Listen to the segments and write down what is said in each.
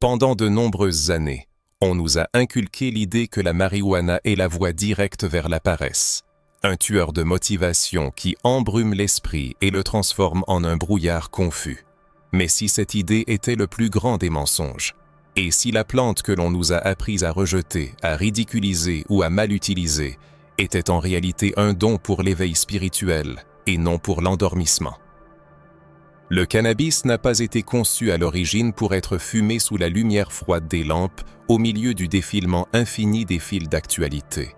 Pendant de nombreuses années, on nous a inculqué l'idée que la marijuana est la voie directe vers la paresse, un tueur de motivation qui embrume l'esprit et le transforme en un brouillard confus. Mais si cette idée était le plus grand des mensonges, et si la plante que l'on nous a appris à rejeter, à ridiculiser ou à mal utiliser était en réalité un don pour l'éveil spirituel et non pour l'endormissement. Le cannabis n'a pas été conçu à l'origine pour être fumé sous la lumière froide des lampes au milieu du défilement infini des fils d'actualité.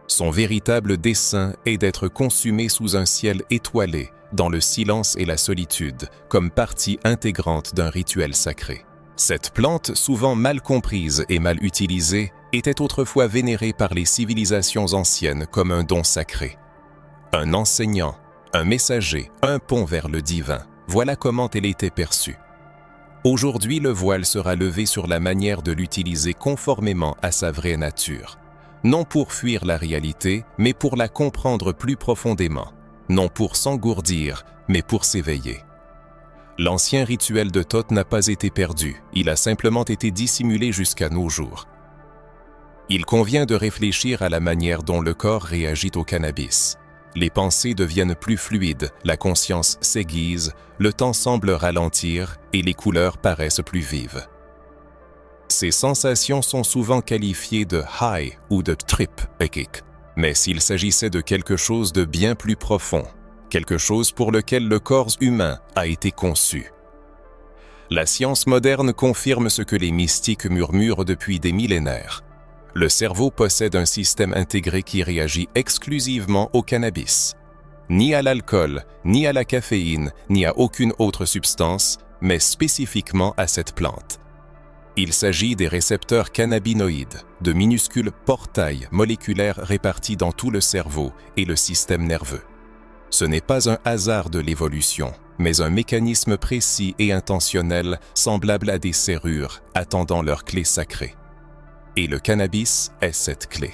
Son véritable dessein est d'être consumé sous un ciel étoilé, dans le silence et la solitude, comme partie intégrante d'un rituel sacré. Cette plante, souvent mal comprise et mal utilisée, était autrefois vénérée par les civilisations anciennes comme un don sacré. Un enseignant, un messager, un pont vers le divin, voilà comment elle était perçue. Aujourd'hui, le voile sera levé sur la manière de l'utiliser conformément à sa vraie nature. Non pour fuir la réalité, mais pour la comprendre plus profondément. Non pour s'engourdir, mais pour s'éveiller. L'ancien rituel de Thoth n'a pas été perdu, il a simplement été dissimulé jusqu'à nos jours. Il convient de réfléchir à la manière dont le corps réagit au cannabis. Les pensées deviennent plus fluides, la conscience s'aiguise, le temps semble ralentir et les couleurs paraissent plus vives. Ces sensations sont souvent qualifiées de « high » ou de « trip kick », mais s'il s'agissait de quelque chose de bien plus profond, quelque chose pour lequel le corps humain a été conçu. La science moderne confirme ce que les mystiques murmurent depuis des millénaires. Le cerveau possède un système intégré qui réagit exclusivement au cannabis. Ni à l'alcool, ni à la caféine, ni à aucune autre substance, mais spécifiquement à cette plante. Il s'agit des récepteurs cannabinoïdes, de minuscules portails moléculaires répartis dans tout le cerveau et le système nerveux. Ce n'est pas un hasard de l'évolution, mais un mécanisme précis et intentionnel semblable à des serrures attendant leur clé sacrée. Et le cannabis est cette clé.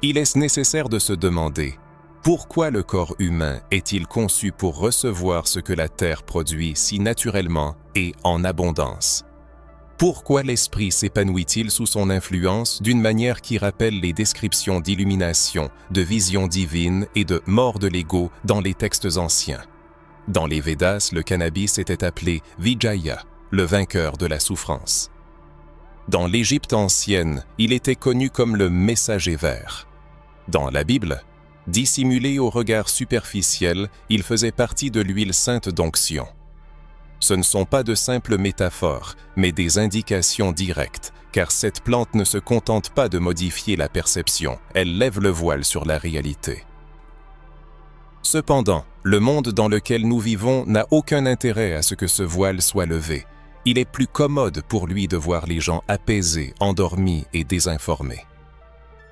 Il est nécessaire de se demander pourquoi le corps humain est-il conçu pour recevoir ce que la terre produit si naturellement et en abondance? Pourquoi l'esprit s'épanouit-il sous son influence d'une manière qui rappelle les descriptions d'illumination, de vision divine et de mort de l'ego dans les textes anciens? Dans les Védas, le cannabis était appelé Vijaya, le vainqueur de la souffrance. Dans l'Égypte ancienne, il était connu comme le messager vert. Dans la Bible, dissimulé au regard superficiel, il faisait partie de l'huile sainte d'onction. Ce ne sont pas de simples métaphores, mais des indications directes, car cette plante ne se contente pas de modifier la perception, elle lève le voile sur la réalité. Cependant, le monde dans lequel nous vivons n'a aucun intérêt à ce que ce voile soit levé. Il est plus commode pour lui de voir les gens apaisés, endormis et désinformés.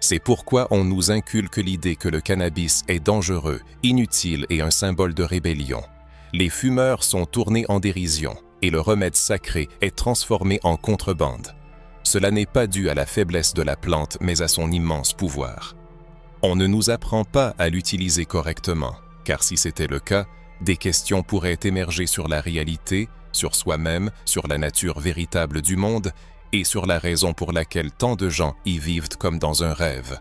C'est pourquoi on nous inculque l'idée que le cannabis est dangereux, inutile et un symbole de rébellion. Les fumeurs sont tournés en dérision et le remède sacré est transformé en contrebande. Cela n'est pas dû à la faiblesse de la plante, mais à son immense pouvoir. On ne nous apprend pas à l'utiliser correctement, car si c'était le cas, des questions pourraient émerger sur la réalité, sur soi-même, sur la nature véritable du monde et sur la raison pour laquelle tant de gens y vivent comme dans un rêve.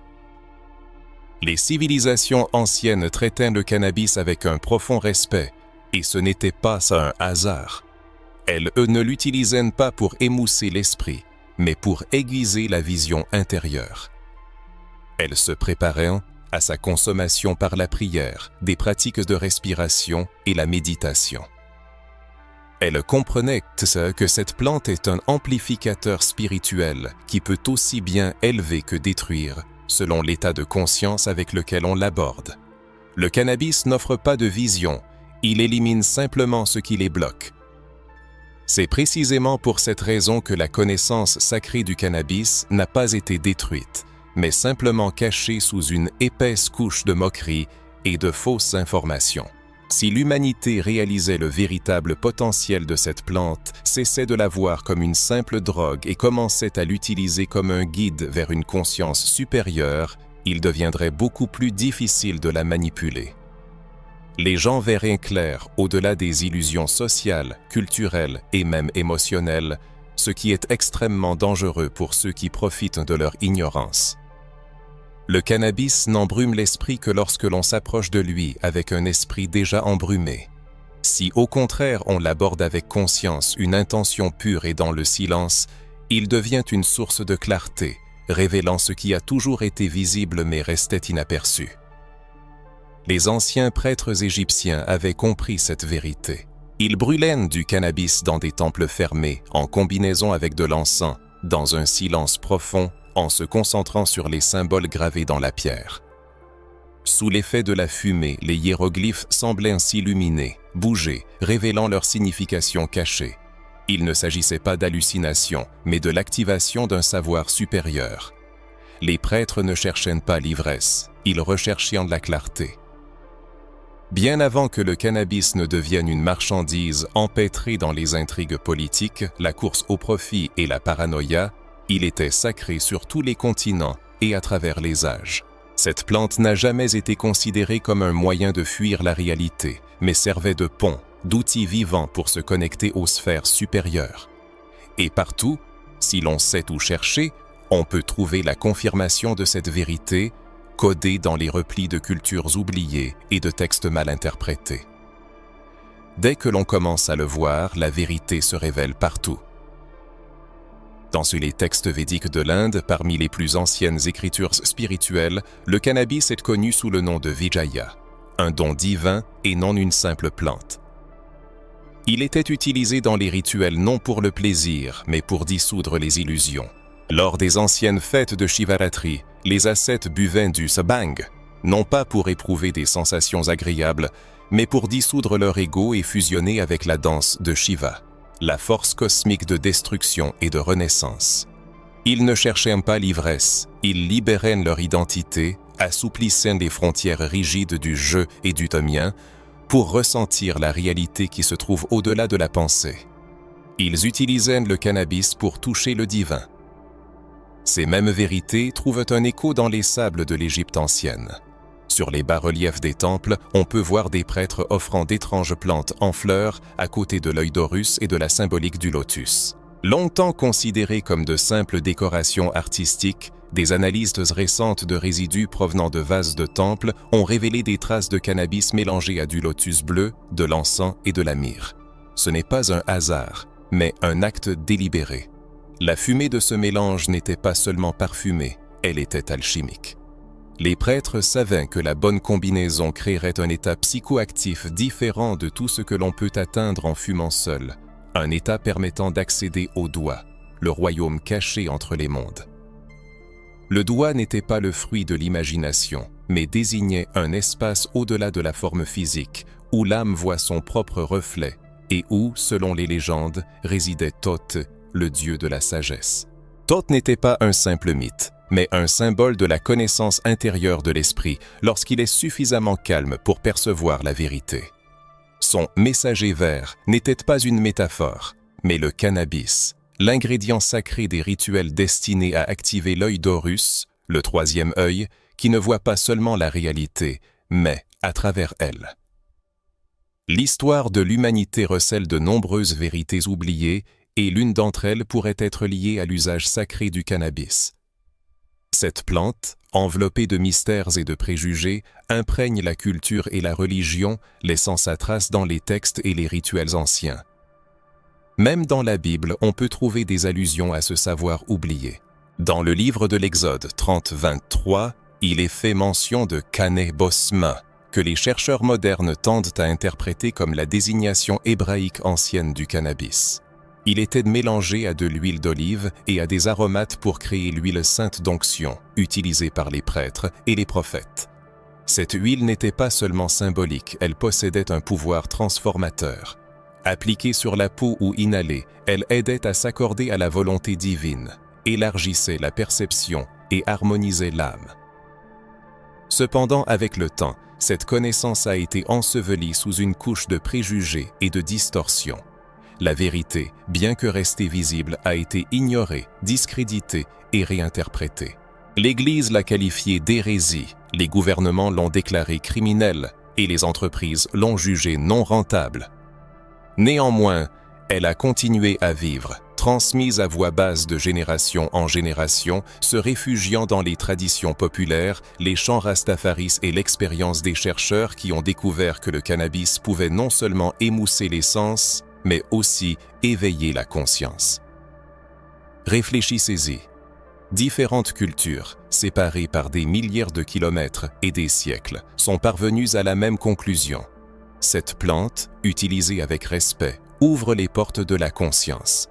Les civilisations anciennes traitaient le cannabis avec un profond respect, et ce n'était pas un hasard. Elles ne l'utilisaient pas pour émousser l'esprit, mais pour aiguiser la vision intérieure. Elles se préparaient à sa consommation par la prière, des pratiques de respiration et la méditation. Elles comprenaient que cette plante est un amplificateur spirituel qui peut aussi bien élever que détruire, selon l'état de conscience avec lequel on l'aborde. Le cannabis n'offre pas de vision, il élimine simplement ce qui les bloque. C'est précisément pour cette raison que la connaissance sacrée du cannabis n'a pas été détruite, mais simplement cachée sous une épaisse couche de moquerie et de fausses informations. Si l'humanité réalisait le véritable potentiel de cette plante, cessait de la voir comme une simple drogue et commençait à l'utiliser comme un guide vers une conscience supérieure, il deviendrait beaucoup plus difficile de la manipuler. Les gens verraient clair au-delà des illusions sociales, culturelles et même émotionnelles, ce qui est extrêmement dangereux pour ceux qui profitent de leur ignorance. Le cannabis n'embrume l'esprit que lorsque l'on s'approche de lui avec un esprit déjà embrumé. Si au contraire on l'aborde avec conscience, une intention pure et dans le silence, il devient une source de clarté, révélant ce qui a toujours été visible mais restait inaperçu. Les anciens prêtres égyptiens avaient compris cette vérité. Ils brûlaient du cannabis dans des temples fermés, en combinaison avec de l'encens, dans un silence profond, en se concentrant sur les symboles gravés dans la pierre. Sous l'effet de la fumée, les hiéroglyphes semblaient s'illuminer, bouger, révélant leur signification cachée. Il ne s'agissait pas d'hallucination, mais de l'activation d'un savoir supérieur. Les prêtres ne cherchaient pas l'ivresse, ils recherchaient de la clarté. Bien avant que le cannabis ne devienne une marchandise empêtrée dans les intrigues politiques, la course au profit et la paranoïa, il était sacré sur tous les continents et à travers les âges. Cette plante n'a jamais été considérée comme un moyen de fuir la réalité, mais servait de pont, d'outil vivant pour se connecter aux sphères supérieures. Et partout, si l'on sait où chercher, on peut trouver la confirmation de cette vérité, codée dans les replis de cultures oubliées et de textes mal interprétés. Dès que l'on commence à le voir, la vérité se révèle partout. Dans les textes védiques de l'Inde, parmi les plus anciennes écritures spirituelles, le cannabis est connu sous le nom de Vijaya, un don divin et non une simple plante. Il était utilisé dans les rituels non pour le plaisir, mais pour dissoudre les illusions. Lors des anciennes fêtes de Shivaratri, les ascètes buvaient du sabang, non pas pour éprouver des sensations agréables, mais pour dissoudre leur ego et fusionner avec la danse de Shiva, la force cosmique de destruction et de renaissance. Ils ne cherchaient pas l'ivresse, ils libéraient leur identité, assouplissant les frontières rigides du je et du mien pour ressentir la réalité qui se trouve au-delà de la pensée. Ils utilisaient le cannabis pour toucher le divin. Ces mêmes vérités trouvent un écho dans les sables de l'Égypte ancienne. Sur les bas-reliefs des temples, on peut voir des prêtres offrant d'étranges plantes en fleurs à côté de l'œil d'Horus et de la symbolique du lotus. Longtemps considérées comme de simples décorations artistiques, des analyses récentes de résidus provenant de vases de temples ont révélé des traces de cannabis mélangées à du lotus bleu, de l'encens et de la myrrhe. Ce n'est pas un hasard, mais un acte délibéré. La fumée de ce mélange n'était pas seulement parfumée, elle était alchimique. Les prêtres savaient que la bonne combinaison créerait un état psychoactif différent de tout ce que l'on peut atteindre en fumant seul, un état permettant d'accéder au doigt, le royaume caché entre les mondes. Le doigt n'était pas le fruit de l'imagination, mais désignait un espace au-delà de la forme physique, où l'âme voit son propre reflet, et où, selon les légendes, résidait Thoth, le dieu de la sagesse. Thoth n'était pas un simple mythe, mais un symbole de la connaissance intérieure de l'esprit lorsqu'il est suffisamment calme pour percevoir la vérité. Son messager vert n'était pas une métaphore, mais le cannabis, l'ingrédient sacré des rituels destinés à activer l'œil d'Horus, le troisième œil, qui ne voit pas seulement la réalité, mais à travers elle. L'histoire de l'humanité recèle de nombreuses vérités oubliées et l'une d'entre elles pourrait être liée à l'usage sacré du cannabis. Cette plante, enveloppée de mystères et de préjugés, imprègne la culture et la religion, laissant sa trace dans les textes et les rituels anciens. Même dans la Bible, on peut trouver des allusions à ce savoir oublié. Dans le livre de l'Exode 30-23, il est fait mention de Kaneh-Bosma, que les chercheurs modernes tendent à interpréter comme la désignation hébraïque ancienne du cannabis. Il était mélangé à de l'huile d'olive et à des aromates pour créer l'huile sainte d'onction, utilisée par les prêtres et les prophètes. Cette huile n'était pas seulement symbolique, elle possédait un pouvoir transformateur. Appliquée sur la peau ou inhalée, elle aidait à s'accorder à la volonté divine, élargissait la perception et harmonisait l'âme. Cependant, avec le temps, cette connaissance a été ensevelie sous une couche de préjugés et de distorsions. La vérité, bien que restée visible, a été ignorée, discréditée et réinterprétée. L'Église l'a qualifiée d'hérésie, les gouvernements l'ont déclarée criminelle et les entreprises l'ont jugée non rentable. Néanmoins, Elle a continué à vivre, transmise à voix basse de génération en génération, se réfugiant dans les traditions populaires, les chants rastafaris et l'expérience des chercheurs qui ont découvert que le cannabis pouvait non seulement émousser les sens, mais aussi éveiller la conscience. Réfléchissez-y. Différentes cultures, séparées par des milliers de kilomètres et des siècles, sont parvenues à la même conclusion. Cette plante, utilisée avec respect, ouvre les portes de la conscience.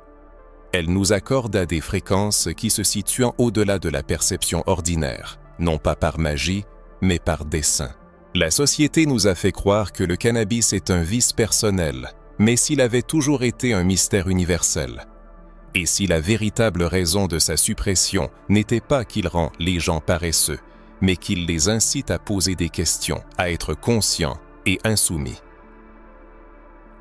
Elle nous accorde à des fréquences qui se situent au-delà de la perception ordinaire, non pas par magie, mais par dessein. La société nous a fait croire que le cannabis est un vice personnel, mais s'il avait toujours été un mystère universel. Et si la véritable raison de sa suppression n'était pas qu'il rend les gens paresseux, mais qu'il les incite à poser des questions, à être conscients et insoumis.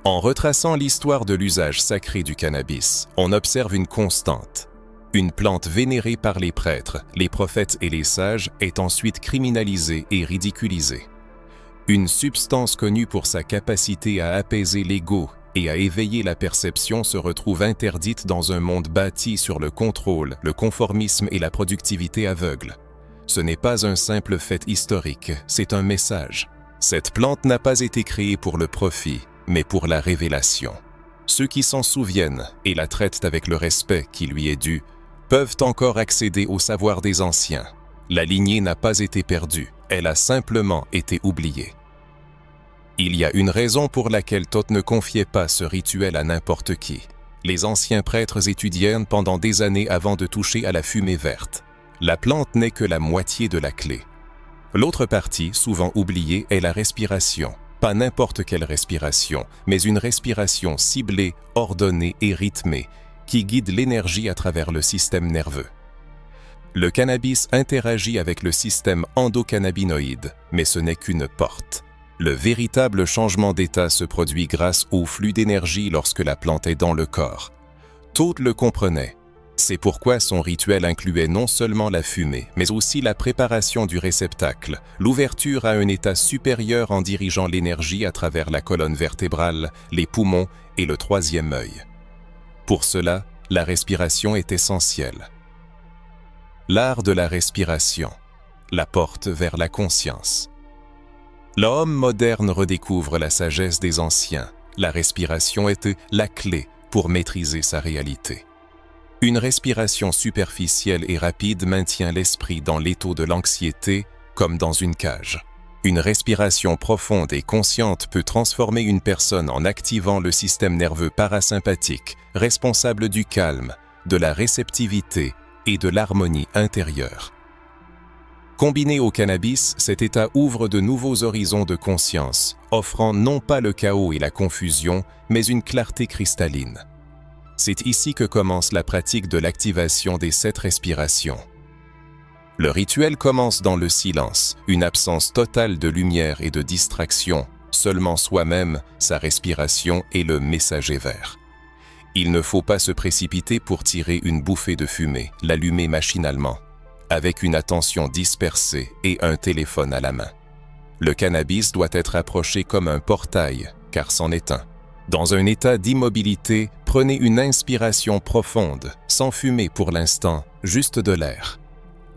En retraçant l'histoire de l'usage sacré du cannabis, on observe une constante. Une plante vénérée par les prêtres, les prophètes et les sages est ensuite criminalisée et ridiculisée. Une substance connue pour sa capacité à apaiser l'ego et à éveiller la perception se retrouve interdite dans un monde bâti sur le contrôle, le conformisme et la productivité aveugle. Ce n'est pas un simple fait historique, c'est un message. Cette plante n'a pas été créée pour le profit, mais pour la révélation. Ceux qui s'en souviennent et la traitent avec le respect qui lui est dû, peuvent encore accéder au savoir des anciens. La lignée n'a pas été perdue, elle a simplement été oubliée. Il y a une raison pour laquelle Thoth ne confiait pas ce rituel à n'importe qui. Les anciens prêtres étudièrent pendant des années avant de toucher à la fumée verte. La plante n'est que la moitié de la clé. L'autre partie, souvent oubliée, est la respiration. Pas n'importe quelle respiration, mais une respiration ciblée, ordonnée et rythmée, qui guide l'énergie à travers le système nerveux. Le cannabis interagit avec le système endocannabinoïde, mais ce n'est qu'une porte. Le véritable changement d'état se produit grâce au flux d'énergie lorsque la plante est dans le corps. Thoth le comprenait. C'est pourquoi son rituel incluait non seulement la fumée, mais aussi la préparation du réceptacle, l'ouverture à un état supérieur en dirigeant l'énergie à travers la colonne vertébrale, les poumons et le troisième œil. Pour cela, la respiration est essentielle. L'art de la respiration, la porte vers la conscience. L'homme moderne redécouvre la sagesse des anciens. La respiration était la clé pour maîtriser sa réalité. Une respiration superficielle et rapide maintient l'esprit dans l'étau de l'anxiété, comme dans une cage. Une respiration profonde et consciente peut transformer une personne en activant le système nerveux parasympathique, responsable du calme, de la réceptivité et de l'harmonie intérieure. Combiné au cannabis, cet état ouvre de nouveaux horizons de conscience, offrant non pas le chaos et la confusion, mais une clarté cristalline. C'est ici que commence la pratique de l'activation des 7 respirations. Le rituel commence dans le silence, une absence totale de lumière et de distraction, seulement soi-même, sa respiration et le messager vert. Il ne faut pas se précipiter pour tirer une bouffée de fumée, l'allumer machinalement, avec une attention dispersée et un téléphone à la main. Le cannabis doit être approché comme un portail, car c'en est un. Dans un état d'immobilité, prenez une inspiration profonde, sans fumer pour l'instant, juste de l'air.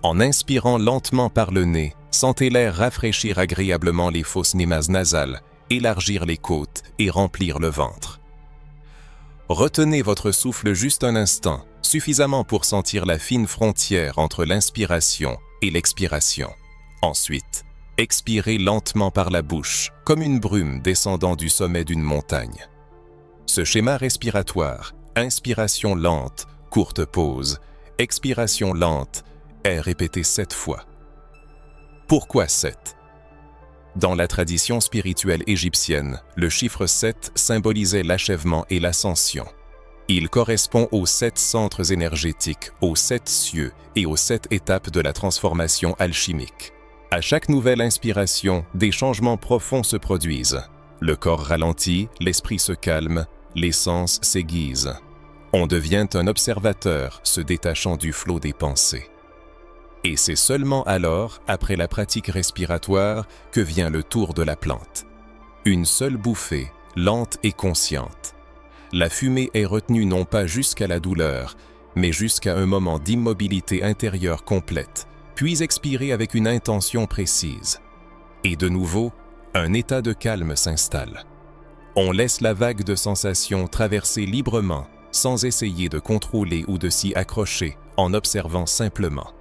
En inspirant lentement par le nez, sentez l'air rafraîchir agréablement les fosses nasales, élargir les côtes et remplir le ventre. Retenez votre souffle juste un instant, suffisamment pour sentir la fine frontière entre l'inspiration et l'expiration. Ensuite, expirez lentement par la bouche, comme une brume descendant du sommet d'une montagne. Ce schéma respiratoire, inspiration lente, courte pause, expiration lente, est répété 7 fois. Pourquoi 7? Dans la tradition spirituelle égyptienne, le chiffre 7 symbolisait l'achèvement et l'ascension. Il correspond aux 7 centres énergétiques, aux 7 cieux et aux 7 étapes de la transformation alchimique. À chaque nouvelle inspiration, des changements profonds se produisent. Le corps ralentit, l'esprit se calme, les sens s'aiguisent. On devient un observateur, se détachant du flot des pensées. Et c'est seulement alors, après la pratique respiratoire, que vient le tour de la plante. Une seule bouffée, lente et consciente. La fumée est retenue non pas jusqu'à la douleur, mais jusqu'à un moment d'immobilité intérieure complète, puis expirée avec une intention précise. Et de nouveau, un état de calme s'installe. On laisse la vague de sensations traverser librement, sans essayer de contrôler ou de s'y accrocher, en observant simplement.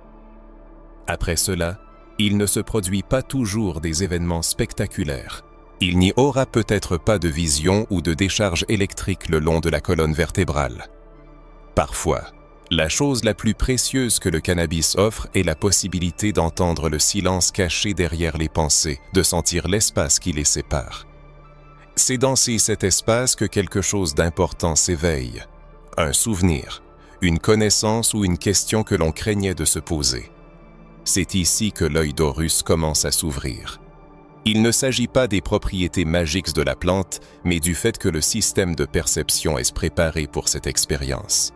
Après cela, il ne se produit pas toujours des événements spectaculaires. Il n'y aura peut-être pas de vision ou de décharge électrique le long de la colonne vertébrale. Parfois, la chose la plus précieuse que le cannabis offre est la possibilité d'entendre le silence caché derrière les pensées, de sentir l'espace qui les sépare. C'est dans cet espace que quelque chose d'important s'éveille. Un souvenir, une connaissance ou une question que l'on craignait de se poser. C'est ici que l'œil d'Horus commence à s'ouvrir. Il ne s'agit pas des propriétés magiques de la plante, mais du fait que le système de perception est préparé pour cette expérience.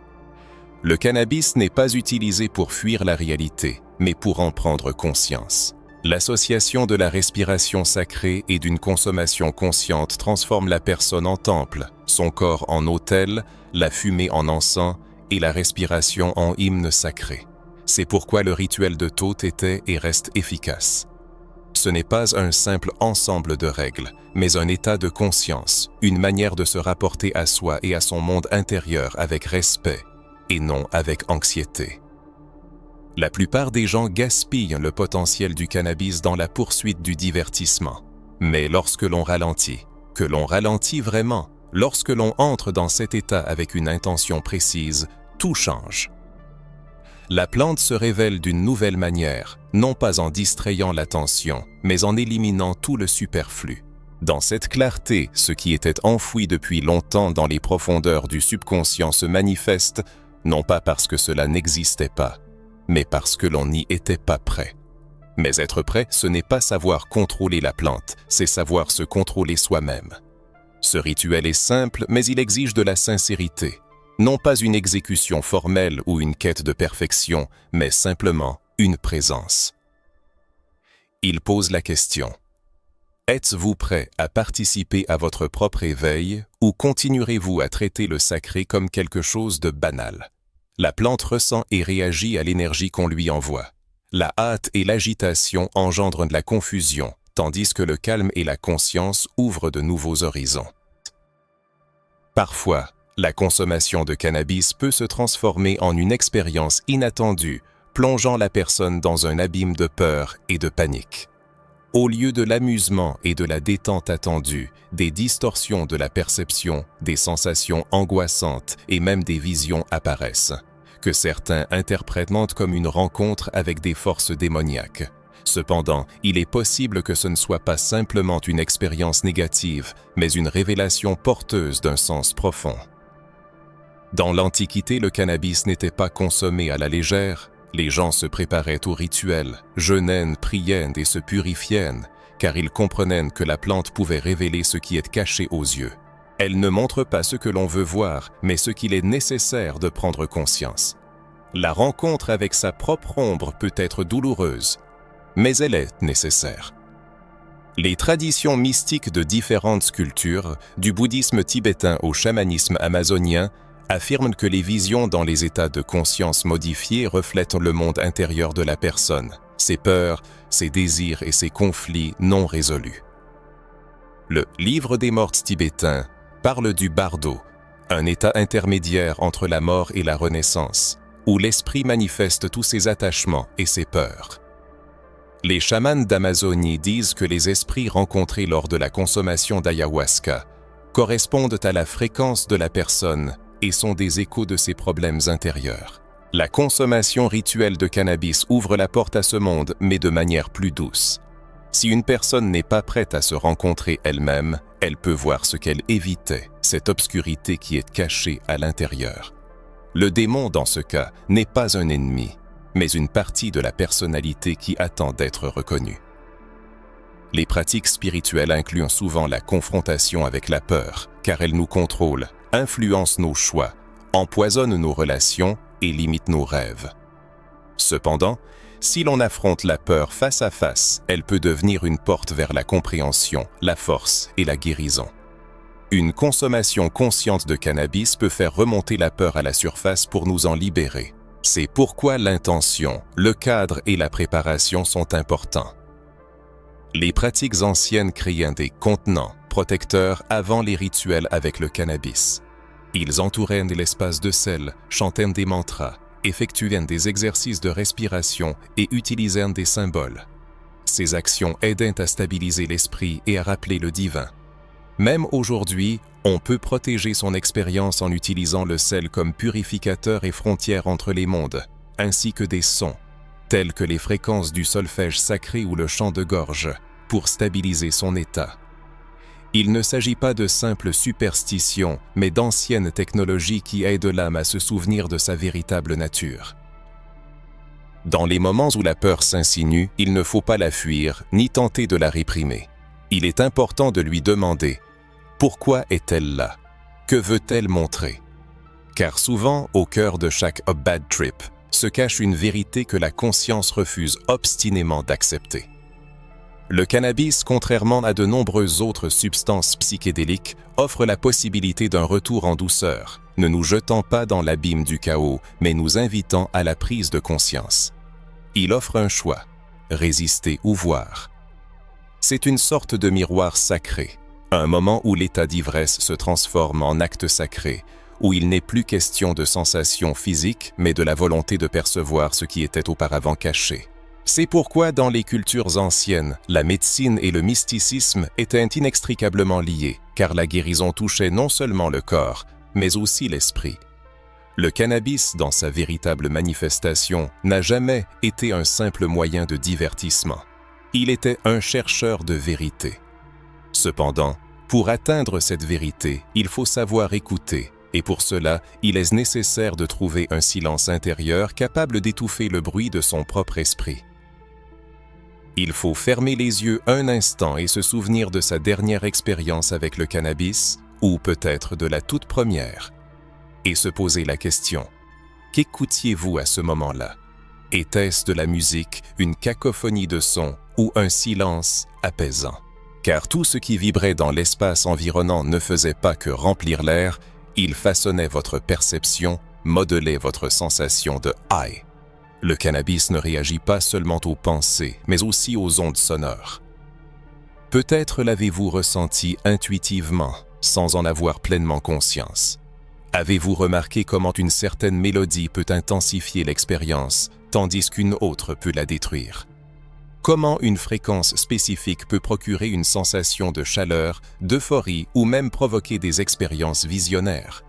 Le cannabis n'est pas utilisé pour fuir la réalité, mais pour en prendre conscience. L'association de la respiration sacrée et d'une consommation consciente transforme la personne en temple, son corps en autel, la fumée en encens et la respiration en hymne sacré. C'est pourquoi le rituel de Thoth était et reste efficace. Ce n'est pas un simple ensemble de règles, mais un état de conscience, une manière de se rapporter à soi et à son monde intérieur avec respect et non avec anxiété. La plupart des gens gaspillent le potentiel du cannabis dans la poursuite du divertissement. Mais lorsque l'on ralentit, que l'on ralentit vraiment, lorsque l'on entre dans cet état avec une intention précise, tout change. La plante se révèle d'une nouvelle manière, non pas en distrayant l'attention, mais en éliminant tout le superflu. Dans cette clarté, ce qui était enfoui depuis longtemps dans les profondeurs du subconscient se manifeste, non pas parce que cela n'existait pas, mais parce que l'on n'y était pas prêt. Mais être prêt, ce n'est pas savoir contrôler la plante, c'est savoir se contrôler soi-même. Ce rituel est simple, mais il exige de la sincérité. Non pas une exécution formelle ou une quête de perfection, mais simplement une présence. Il pose la question: êtes-vous prêt à participer à votre propre éveil ou continuerez-vous à traiter le sacré comme quelque chose de banal? La plante ressent et réagit à l'énergie qu'on lui envoie. La hâte et l'agitation engendrent de la confusion, tandis que le calme et la conscience ouvrent de nouveaux horizons. Parfois, la consommation de cannabis peut se transformer en une expérience inattendue, plongeant la personne dans un abîme de peur et de panique. Au lieu de l'amusement et de la détente attendue, des distorsions de la perception, des sensations angoissantes et même des visions apparaissent, que certains interprètent comme une rencontre avec des forces démoniaques. Cependant, il est possible que ce ne soit pas simplement une expérience négative, mais une révélation porteuse d'un sens profond. Dans l'Antiquité, le cannabis n'était pas consommé à la légère. Les gens se préparaient au rituel, jeûnaient, priaient et se purifiaient, car ils comprenaient que la plante pouvait révéler ce qui est caché aux yeux. Elle ne montre pas ce que l'on veut voir, mais ce qu'il est nécessaire de prendre conscience. La rencontre avec sa propre ombre peut être douloureuse, mais elle est nécessaire. Les traditions mystiques de différentes cultures, du bouddhisme tibétain au chamanisme amazonien, affirment que les visions dans les états de conscience modifiés reflètent le monde intérieur de la personne, ses peurs, ses désirs et ses conflits non résolus. Le Livre des morts tibétain parle du bardo, un état intermédiaire entre la mort et la renaissance, où l'esprit manifeste tous ses attachements et ses peurs. Les chamans d'Amazonie disent que les esprits rencontrés lors de la consommation d'ayahuasca correspondent à la fréquence de la personne et sont des échos de ses problèmes intérieurs. La consommation rituelle de cannabis ouvre la porte à ce monde, mais de manière plus douce. Si une personne n'est pas prête à se rencontrer elle-même, elle peut voir ce qu'elle évitait, cette obscurité qui est cachée à l'intérieur. Le démon, dans ce cas, n'est pas un ennemi, mais une partie de la personnalité qui attend d'être reconnue. Les pratiques spirituelles incluent souvent la confrontation avec la peur, car elle nous contrôle, influence nos choix, empoisonne nos relations et limite nos rêves. Cependant, si l'on affronte la peur face à face, elle peut devenir une porte vers la compréhension, la force et la guérison. Une consommation consciente de cannabis peut faire remonter la peur à la surface pour nous en libérer. C'est pourquoi l'intention, le cadre et la préparation sont importants. Les pratiques anciennes créaient des contenants protecteurs avant les rituels avec le cannabis. Ils entouraient l'espace de sel, chantaient des mantras, effectuaient des exercices de respiration et utilisaient des symboles. Ces actions aidaient à stabiliser l'esprit et à rappeler le divin. Même aujourd'hui, on peut protéger son expérience en utilisant le sel comme purificateur et frontière entre les mondes, ainsi que des sons, tels que les fréquences du solfège sacré ou le chant de gorge, pour stabiliser son état. Il ne s'agit pas de simples superstitions, mais d'anciennes technologies qui aident l'âme à se souvenir de sa véritable nature. Dans les moments où la peur s'insinue, il ne faut pas la fuir, ni tenter de la réprimer. Il est important de lui demander « Pourquoi est-elle là? Que veut-elle montrer ?» Car souvent, au cœur de chaque bad trip, se cache une vérité que la conscience refuse obstinément d'accepter. Le cannabis, contrairement à de nombreuses autres substances psychédéliques, offre la possibilité d'un retour en douceur, ne nous jetant pas dans l'abîme du chaos, mais nous invitant à la prise de conscience. Il offre un choix, résister ou voir. C'est une sorte de miroir sacré, un moment où l'état d'ivresse se transforme en acte sacré, où il n'est plus question de sensations physiques, mais de la volonté de percevoir ce qui était auparavant caché. C'est pourquoi dans les cultures anciennes, la médecine et le mysticisme étaient inextricablement liés, car la guérison touchait non seulement le corps, mais aussi l'esprit. Le cannabis, dans sa véritable manifestation, n'a jamais été un simple moyen de divertissement. Il était un chercheur de vérité. Cependant, pour atteindre cette vérité, il faut savoir écouter, et pour cela, il est nécessaire de trouver un silence intérieur capable d'étouffer le bruit de son propre esprit. Il faut fermer les yeux un instant et se souvenir de sa dernière expérience avec le cannabis, ou peut-être de la toute première, et se poser la question « Qu'écoutiez-vous à ce moment-là? Était-ce de la musique, une cacophonie de sons ou un silence apaisant? » Car tout ce qui vibrait dans l'espace environnant ne faisait pas que remplir l'air, il façonnait votre perception, modelait votre sensation de « high ». Le cannabis ne réagit pas seulement aux pensées, mais aussi aux ondes sonores. Peut-être l'avez-vous ressenti intuitivement, sans en avoir pleinement conscience. Avez-vous remarqué comment une certaine mélodie peut intensifier l'expérience, tandis qu'une autre peut la détruire? Comment une fréquence spécifique peut procurer une sensation de chaleur, d'euphorie ou même provoquer des expériences visionnaires?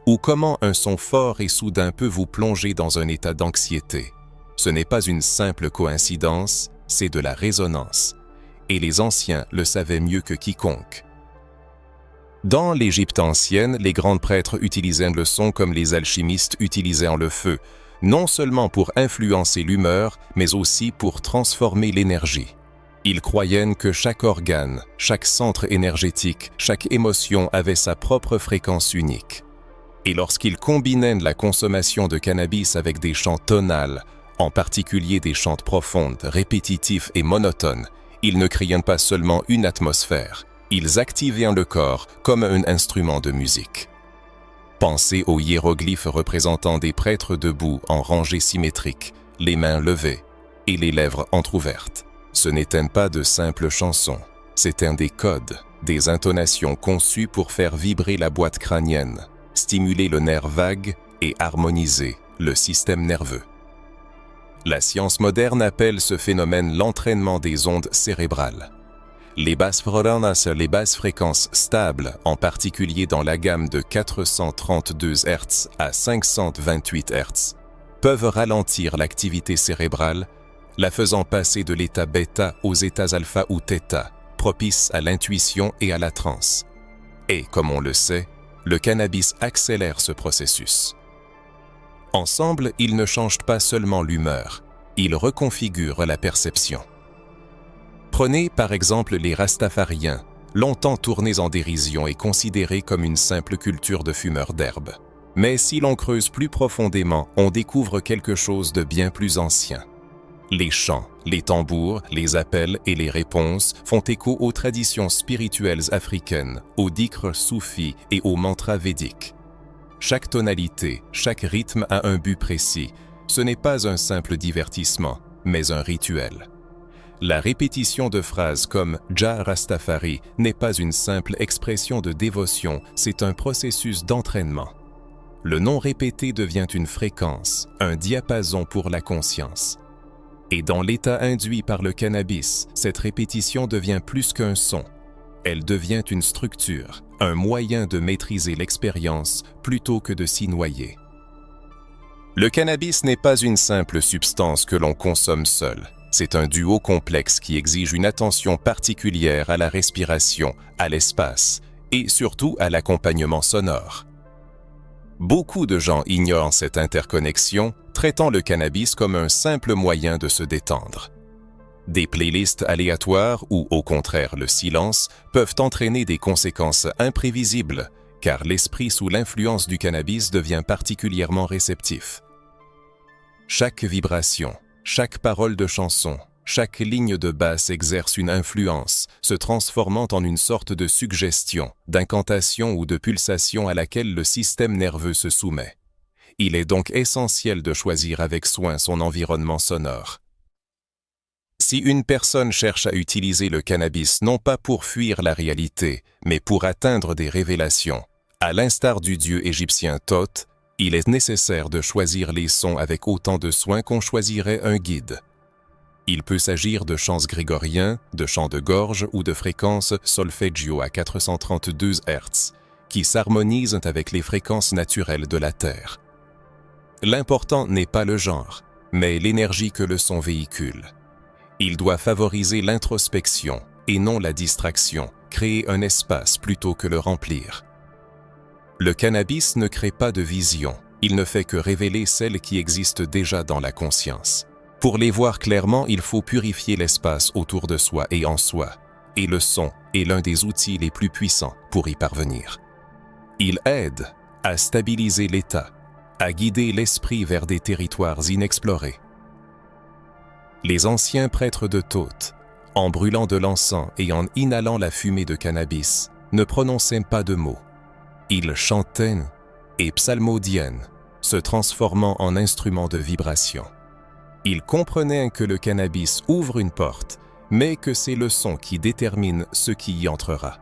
Ou comment un son fort et soudain peut vous plonger dans un état d'anxiété? Ce n'est pas une simple coïncidence, c'est de la résonance. Et les anciens le savaient mieux que quiconque. Dans l'Égypte ancienne, les grands prêtres utilisaient le son comme les alchimistes utilisaient le feu, non seulement pour influencer l'humeur, mais aussi pour transformer l'énergie. Ils croyaient que chaque organe, chaque centre énergétique, chaque émotion avait sa propre fréquence unique. Et lorsqu'ils combinaient la consommation de cannabis avec des chants tonales, en particulier des chants profondes, répétitifs et monotones, ils ne créaient pas seulement une atmosphère, ils activaient le corps comme un instrument de musique. Pensez aux hiéroglyphes représentant des prêtres debout en rangée symétrique, les mains levées et les lèvres entr'ouvertes. Ce n'étaient pas de simples chansons, c'étaient des codes, des intonations conçues pour faire vibrer la boîte crânienne, stimuler le nerf vague et harmoniser le système nerveux. La science moderne appelle ce phénomène l'entraînement des ondes cérébrales. Les basses fréquences stables, en particulier dans la gamme de 432 Hz à 528 Hz, peuvent ralentir l'activité cérébrale, la faisant passer de l'état bêta aux états alpha ou theta, propices à l'intuition et à la transe. Et, comme on le sait, le cannabis accélère ce processus. Ensemble, ils ne changent pas seulement l'humeur, ils reconfigurent la perception. Prenez par exemple les Rastafariens, longtemps tournés en dérision et considérés comme une simple culture de fumeurs d'herbe. Mais si l'on creuse plus profondément, on découvre quelque chose de bien plus ancien. Les chants, les tambours, les appels et les réponses font écho aux traditions spirituelles africaines, aux dhikrs soufis et aux mantras védiques. Chaque tonalité, chaque rythme a un but précis. Ce n'est pas un simple divertissement, mais un rituel. La répétition de phrases comme « Jah Rastafari » n'est pas une simple expression de dévotion, c'est un processus d'entraînement. Le nom répété devient une fréquence, un diapason pour la conscience. Et dans l'état induit par le cannabis, cette répétition devient plus qu'un son. Elle devient une structure, un moyen de maîtriser l'expérience plutôt que de s'y noyer. Le cannabis n'est pas une simple substance que l'on consomme seul. C'est un duo complexe qui exige une attention particulière à la respiration, à l'espace et surtout à l'accompagnement sonore. Beaucoup de gens ignorent cette interconnexion, traitant le cannabis comme un simple moyen de se détendre. Des playlists aléatoires ou, au contraire, le silence peuvent entraîner des conséquences imprévisibles, car l'esprit sous l'influence du cannabis devient particulièrement réceptif. Chaque vibration, chaque parole de chanson, chaque ligne de basse exerce une influence, se transformant en une sorte de suggestion, d'incantation ou de pulsation à laquelle le système nerveux se soumet. Il est donc essentiel de choisir avec soin son environnement sonore. Si une personne cherche à utiliser le cannabis non pas pour fuir la réalité, mais pour atteindre des révélations, à l'instar du dieu égyptien Thoth, il est nécessaire de choisir les sons avec autant de soin qu'on choisirait un guide. Il peut s'agir de chants grégoriens, de chants de gorge ou de fréquences solfeggio à 432 Hz, qui s'harmonisent avec les fréquences naturelles de la Terre. L'important n'est pas le genre, mais l'énergie que le son véhicule. Il doit favoriser l'introspection et non la distraction, créer un espace plutôt que le remplir. Le cannabis ne crée pas de vision, il ne fait que révéler celles qui existent déjà dans la conscience. Pour les voir clairement, il faut purifier l'espace autour de soi et en soi, et le son est l'un des outils les plus puissants pour y parvenir. Il aide à stabiliser l'état, à guider l'esprit vers des territoires inexplorés. Les anciens prêtres de Thoth, en brûlant de l'encens et en inhalant la fumée de cannabis, ne prononçaient pas de mots. Ils chantaient et psalmodiaient, se transformant en instruments de vibration. Ils comprenaient que le cannabis ouvre une porte, mais que c'est le son qui détermine ce qui y entrera.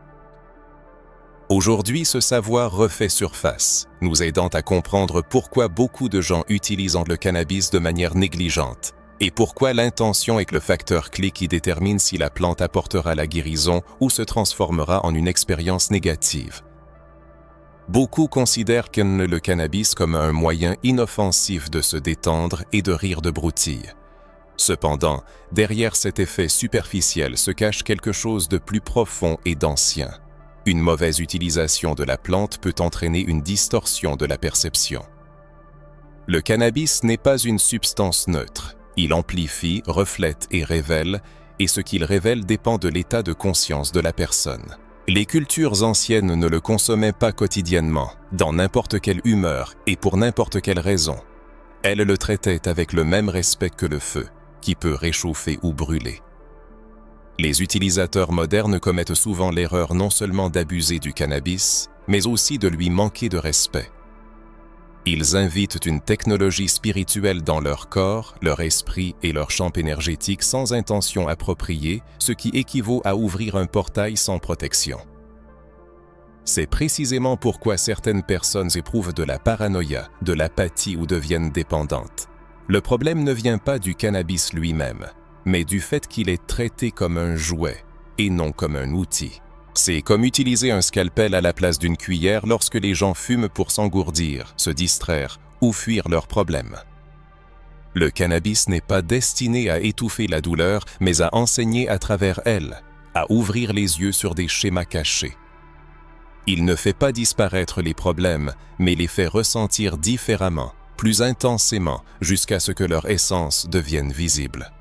Aujourd'hui, ce savoir refait surface, nous aidant à comprendre pourquoi beaucoup de gens utilisent le cannabis de manière négligente et pourquoi l'intention est le facteur clé qui détermine si la plante apportera la guérison ou se transformera en une expérience négative. Beaucoup considèrent le cannabis comme un moyen inoffensif de se détendre et de rire de broutilles. Cependant, derrière cet effet superficiel se cache quelque chose de plus profond et d'ancien. Une mauvaise utilisation de la plante peut entraîner une distorsion de la perception. Le cannabis n'est pas une substance neutre. Il amplifie, reflète et révèle, et ce qu'il révèle dépend de l'état de conscience de la personne. Les cultures anciennes ne le consommaient pas quotidiennement, dans n'importe quelle humeur et pour n'importe quelle raison. Elles le traitaient avec le même respect que le feu, qui peut réchauffer ou brûler. Les utilisateurs modernes commettent souvent l'erreur non seulement d'abuser du cannabis, mais aussi de lui manquer de respect. Ils invitent une technologie spirituelle dans leur corps, leur esprit et leur champ énergétique sans intention appropriée, ce qui équivaut à ouvrir un portail sans protection. C'est précisément pourquoi certaines personnes éprouvent de la paranoïa, de l'apathie ou deviennent dépendantes. Le problème ne vient pas du cannabis lui-même, mais du fait qu'il est traité comme un jouet et non comme un outil. C'est comme utiliser un scalpel à la place d'une cuillère lorsque les gens fument pour s'engourdir, se distraire ou fuir leurs problèmes. Le cannabis n'est pas destiné à étouffer la douleur, mais à enseigner à travers elle, à ouvrir les yeux sur des schémas cachés. Il ne fait pas disparaître les problèmes, mais les fait ressentir différemment, plus intensément, jusqu'à ce que leur essence devienne visible.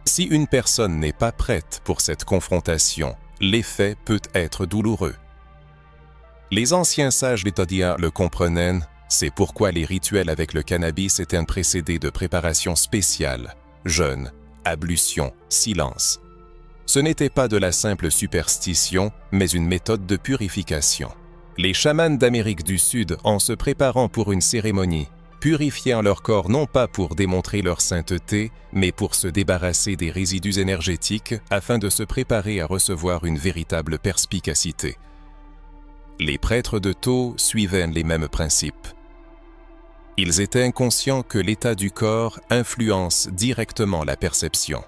Si une personne n'est pas prête pour cette confrontation, l'effet peut être douloureux. Les anciens sages létodiens le comprenaient, c'est pourquoi les rituels avec le cannabis étaient précédés de préparations spéciales, jeûne, ablution, silence. Ce n'était pas de la simple superstition, mais une méthode de purification. Les chamans d'Amérique du Sud, en se préparant pour une cérémonie, purifiaient leur corps non pas pour démontrer leur sainteté, mais pour se débarrasser des résidus énergétiques afin de se préparer à recevoir une véritable perspicacité. Les prêtres de Tho suivaient les mêmes principes. Ils étaient inconscients que l'état du corps influence directement la perception.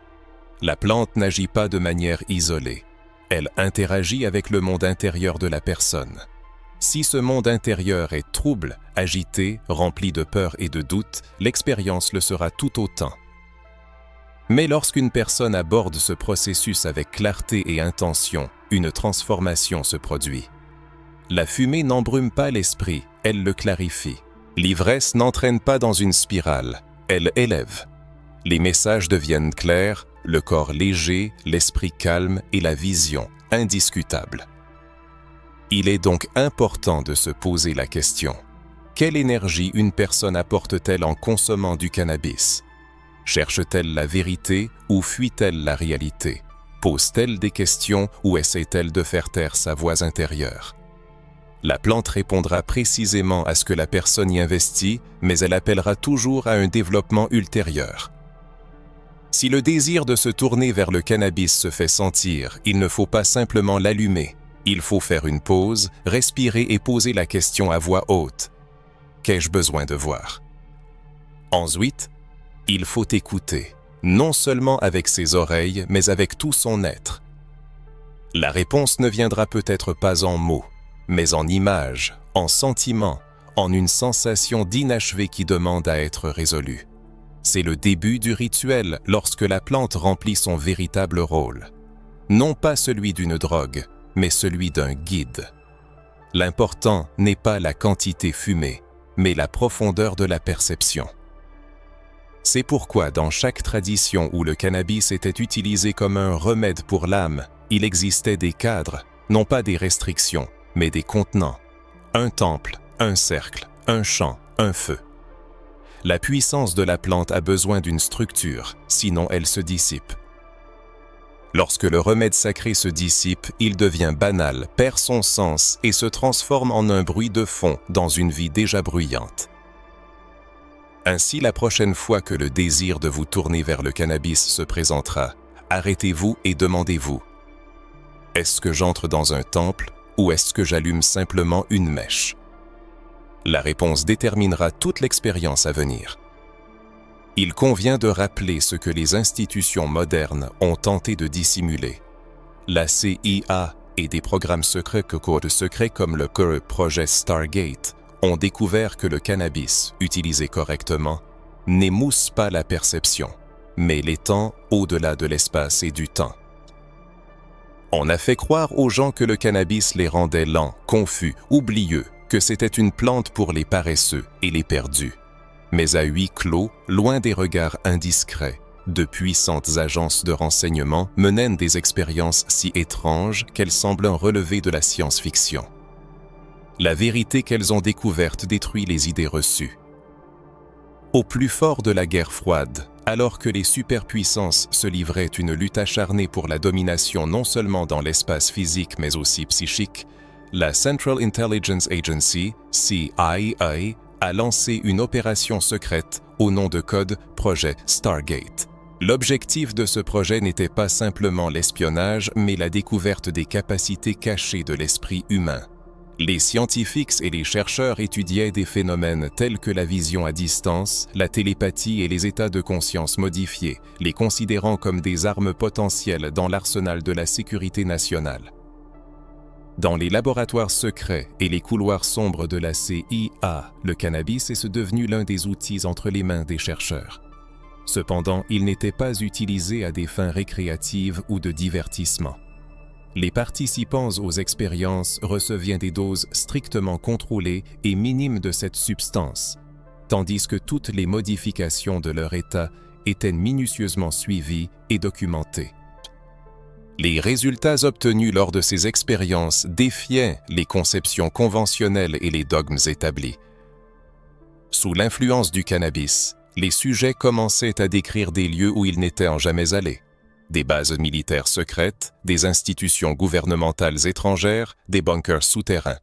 La plante n'agit pas de manière isolée. Elle interagit avec le monde intérieur de la personne. Si ce monde intérieur est trouble, agité, rempli de peur et de doute, l'expérience le sera tout autant. Mais lorsqu'une personne aborde ce processus avec clarté et intention, une transformation se produit. La fumée n'embrume pas l'esprit, elle le clarifie. L'ivresse n'entraîne pas dans une spirale, elle élève. Les messages deviennent clairs, le corps léger, l'esprit calme et la vision indiscutable. Il est donc important de se poser la question: quelle énergie une personne apporte-t-elle en consommant du cannabis? Cherche-t-elle la vérité ou fuit-elle la réalité? Pose-t-elle des questions ou essaie-t-elle de faire taire sa voix intérieure? La plante répondra précisément à ce que la personne y investit, mais elle appellera toujours à un développement ultérieur. Si le désir de se tourner vers le cannabis se fait sentir, il ne faut pas simplement l'allumer. Il faut faire une pause, respirer et poser la question à voix haute. Qu'ai-je besoin de voir? Ensuite, il faut écouter, non seulement avec ses oreilles, mais avec tout son être. La réponse ne viendra peut-être pas en mots, mais en images, en sentiments, en une sensation d'inachevé qui demande à être résolue. C'est le début du rituel lorsque la plante remplit son véritable rôle. Non pas celui d'une drogue, mais celui d'un guide. L'important n'est pas la quantité fumée, mais la profondeur de la perception. C'est pourquoi dans chaque tradition où le cannabis était utilisé comme un remède pour l'âme, il existait des cadres, non pas des restrictions, mais des contenants. Un temple, un cercle, un champ, un feu. La puissance de la plante a besoin d'une structure, sinon elle se dissipe. Lorsque le remède sacré se dissipe, il devient banal, perd son sens et se transforme en un bruit de fond dans une vie déjà bruyante. Ainsi, la prochaine fois que le désir de vous tourner vers le cannabis se présentera, arrêtez-vous et demandez-vous: est-ce que j'entre dans un temple ou est-ce que j'allume simplement une mèche? La réponse déterminera toute l'expérience à venir. Il convient de rappeler ce que les institutions modernes ont tenté de dissimuler. La CIA et des programmes secrets comme le projet Stargate ont découvert que le cannabis, utilisé correctement, n'émousse pas la perception, mais l'étend au-delà de l'espace et du temps. On a fait croire aux gens que le cannabis les rendait lents, confus, oublieux, que c'était une plante pour les paresseux et les perdus. Mais à huis clos, loin des regards indiscrets, de puissantes agences de renseignement mènent des expériences si étranges qu'elles semblent relever de la science-fiction. La vérité qu'elles ont découverte détruit les idées reçues. Au plus fort de la guerre froide, alors que les superpuissances se livraient une lutte acharnée pour la domination non seulement dans l'espace physique mais aussi psychique, la Central Intelligence Agency, CIA, a lancé une opération secrète au nom de code Projet Stargate. L'objectif de ce projet n'était pas simplement l'espionnage, mais la découverte des capacités cachées de l'esprit humain. Les scientifiques et les chercheurs étudiaient des phénomènes tels que la vision à distance, la télépathie et les états de conscience modifiés, les considérant comme des armes potentielles dans l'arsenal de la sécurité nationale. Dans les laboratoires secrets et les couloirs sombres de la CIA, le cannabis est devenu l'un des outils entre les mains des chercheurs. Cependant, il n'était pas utilisé à des fins récréatives ou de divertissement. Les participants aux expériences recevaient des doses strictement contrôlées et minimes de cette substance, tandis que toutes les modifications de leur état étaient minutieusement suivies et documentées. Les résultats obtenus lors de ces expériences défiaient les conceptions conventionnelles et les dogmes établis. Sous l'influence du cannabis, les sujets commençaient à décrire des lieux où ils n'étaient jamais allés. Des bases militaires secrètes, des institutions gouvernementales étrangères, des bunkers souterrains.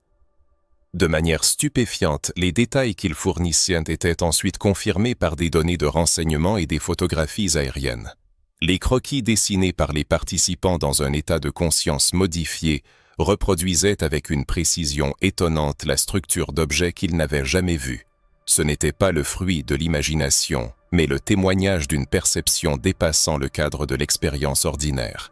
De manière stupéfiante, les détails qu'ils fournissaient étaient ensuite confirmés par des données de renseignement et des photographies aériennes. Les croquis dessinés par les participants dans un état de conscience modifié reproduisaient avec une précision étonnante la structure d'objets qu'ils n'avaient jamais vus. Ce n'était pas le fruit de l'imagination, mais le témoignage d'une perception dépassant le cadre de l'expérience ordinaire.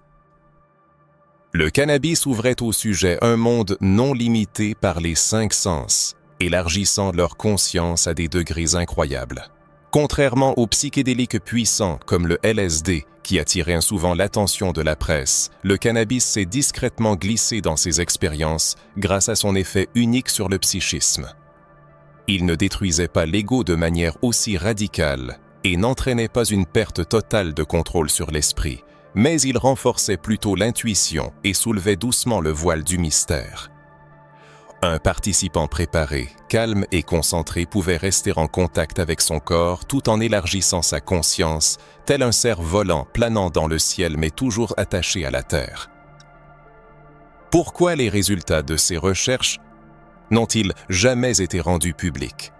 Le cannabis ouvrait au sujet un monde non limité par les 5 sens, élargissant leur conscience à des degrés incroyables. Contrairement aux psychédéliques puissants comme le LSD, qui attiraient souvent l'attention de la presse, le cannabis s'est discrètement glissé dans ses expériences grâce à son effet unique sur le psychisme. Il ne détruisait pas l'ego de manière aussi radicale et n'entraînait pas une perte totale de contrôle sur l'esprit, mais il renforçait plutôt l'intuition et soulevait doucement le voile du mystère. Un participant préparé, calme et concentré pouvait rester en contact avec son corps tout en élargissant sa conscience, tel un cerf volant planant dans le ciel mais toujours attaché à la terre. Pourquoi les résultats de ces recherches n'ont-ils jamais été rendus publics?